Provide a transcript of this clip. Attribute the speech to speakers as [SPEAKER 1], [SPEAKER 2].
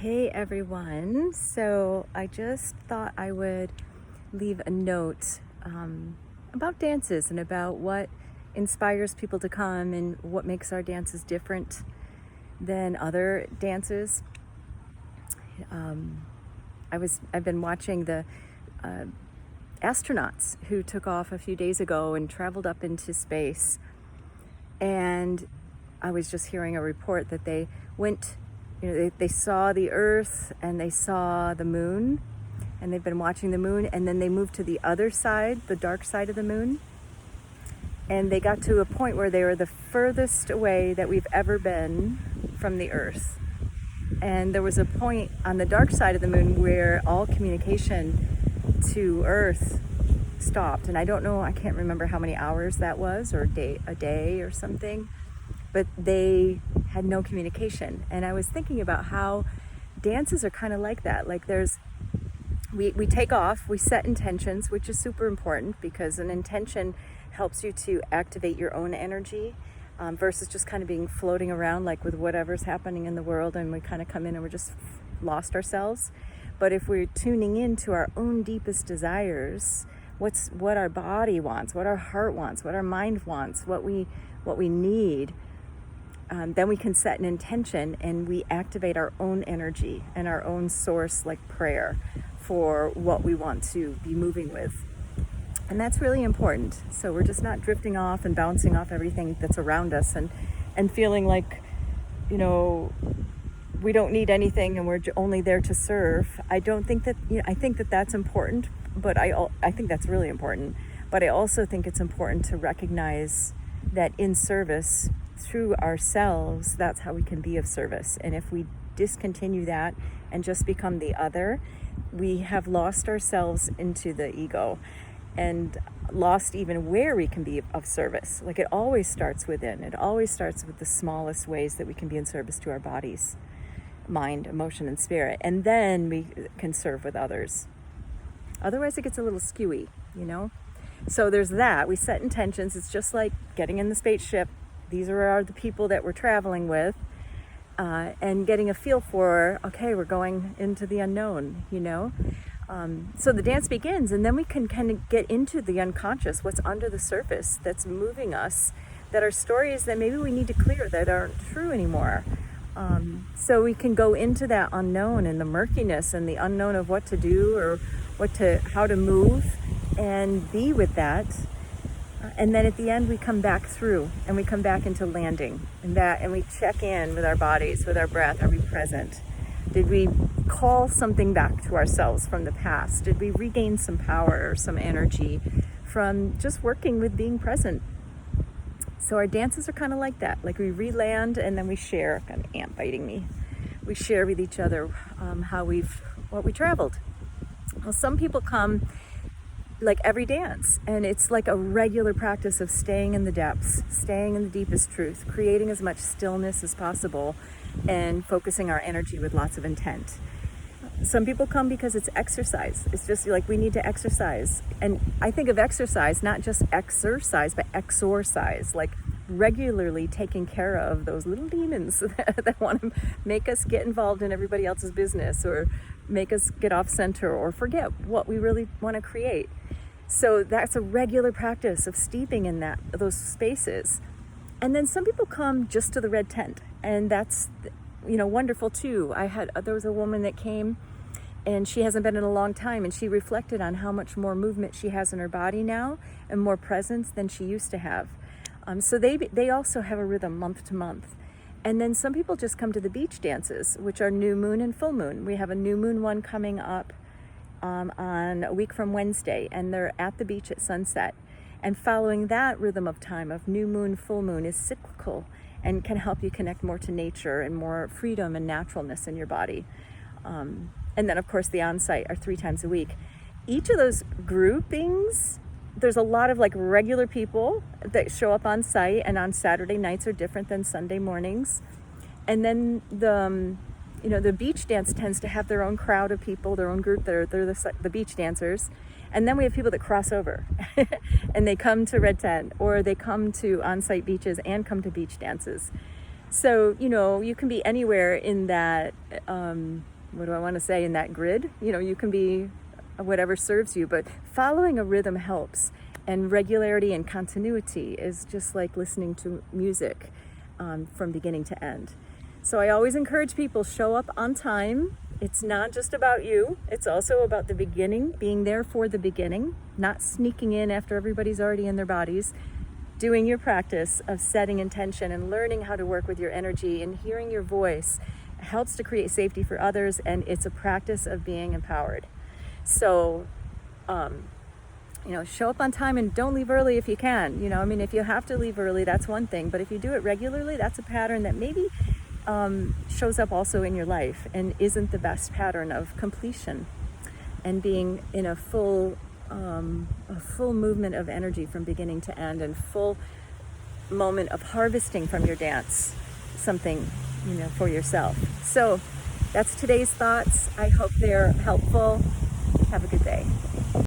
[SPEAKER 1] Hey everyone. So I just thought I would leave a note about dances and about what inspires people to come and what makes our dances different than other dances. I've been watching the astronauts who took off a few days ago and traveled up into space, and I was just hearing a report that they went, they saw the Earth and they saw the moon, and they've been watching the moon, and then they moved to the other side, the dark side of the moon, and they got to a point where they were the furthest away that we've ever been from the Earth. And there was a point on the dark side of the moon where all communication to Earth stopped. And I don't know, I can't remember how many hours that was, or a day or something, but they had no communication. And I was thinking about how dances are kind of like that. Like we take off, we set intentions, which is super important because an intention helps you to activate your own energy, versus just kind of being floating around like with whatever's happening in the world, and we kind of come in and we're just lost ourselves. But if we're tuning into our own deepest desires, what our body wants, what our heart wants, what our mind wants, what we need, then we can set an intention and we activate our own energy and our own source, like prayer, for what we want to be moving with. And that's really important. So we're just not drifting off and bouncing off everything that's around us and feeling like, we don't need anything and we're only there to serve. I don't think that, I think that that's important, but I think that's really important. But I also think it's important to recognize that in service, through ourselves, that's how we can be of service. And if we discontinue that and just become the other, we have lost ourselves into the ego and lost even where we can be of service. Like, it always starts within. It always starts with the smallest ways that we can be in service to our bodies, mind, emotion, and spirit. And then we can serve with others. Otherwise, it gets a little skewy, So there's that. We set intentions. It's just like getting in the spaceship. These are the people that we're traveling with, and getting a feel for, okay, we're going into the unknown, So the dance begins, and then we can kind of get into the unconscious, what's under the surface that's moving us, that are stories that maybe we need to clear, that aren't true anymore. So we can go into that unknown and the murkiness and the unknown of what to do or how to move and be with that. And then at the end, we come back through and we come back into landing and we check in with our bodies, with our breath. Are we present? Did we call something back to ourselves from the past? Did we regain some power or some energy from just working with being present? So our dances are kind of like that. Like, we re-land and then we share. Got an ant biting me. We share with each other what we traveled. Well, some people come like every dance, and it's like a regular practice of staying in the depths, staying in the deepest truth, creating as much stillness as possible, and focusing our energy with lots of intent. Some people come because it's exercise. It's just like, we need to exercise. And I think of exercise, not just exercise, but exorcise, like regularly taking care of those little demons that want to make us get involved in everybody else's business, or make us get off center, or forget what we really want to create. So that's a regular practice of steeping in those spaces. And then some people come just to the red tent, and that's wonderful too. There was a woman that came, and she hasn't been in a long time, and she reflected on how much more movement she has in her body now and more presence than she used to have. So they also have a rhythm month to month. And then some people just come to the beach dances, which are new moon and full moon. We have a new moon one coming up on a week from Wednesday, and they're at the beach at sunset. And following that rhythm of time of new moon, full moon is cyclical and can help you connect more to nature and more freedom and naturalness in your body. And then, of course, the on-site are 3 times a week. Each of those groupings, there's a lot of like regular people that show up on site, and on Saturday nights are different than Sunday mornings. And then the beach dance tends to have their own crowd of people, their own group. They're the beach dancers. And then we have people that cross over and they come to Red Tent, or they come to on-site beaches and come to beach dances. So, you can be anywhere in that, what do I want to say, in that grid. You can be whatever serves you, but following a rhythm helps. And regularity and continuity is just like listening to music from beginning to end. So I always encourage people, show up on time. It's not just about you. It's also about the beginning, being there for the beginning, not sneaking in after everybody's already in their bodies, doing your practice of setting intention and learning how to work with your energy and hearing your voice helps to create safety for others, and it's a practice of being empowered. So, show up on time and don't leave early if you can. If you have to leave early, that's one thing, but if you do it regularly, that's a pattern that maybe shows up also in your life and isn't the best pattern of completion and being in a full movement of energy from beginning to end, and full moment of harvesting from your dance something, for yourself. So that's today's thoughts. I hope they're helpful. Have a good day.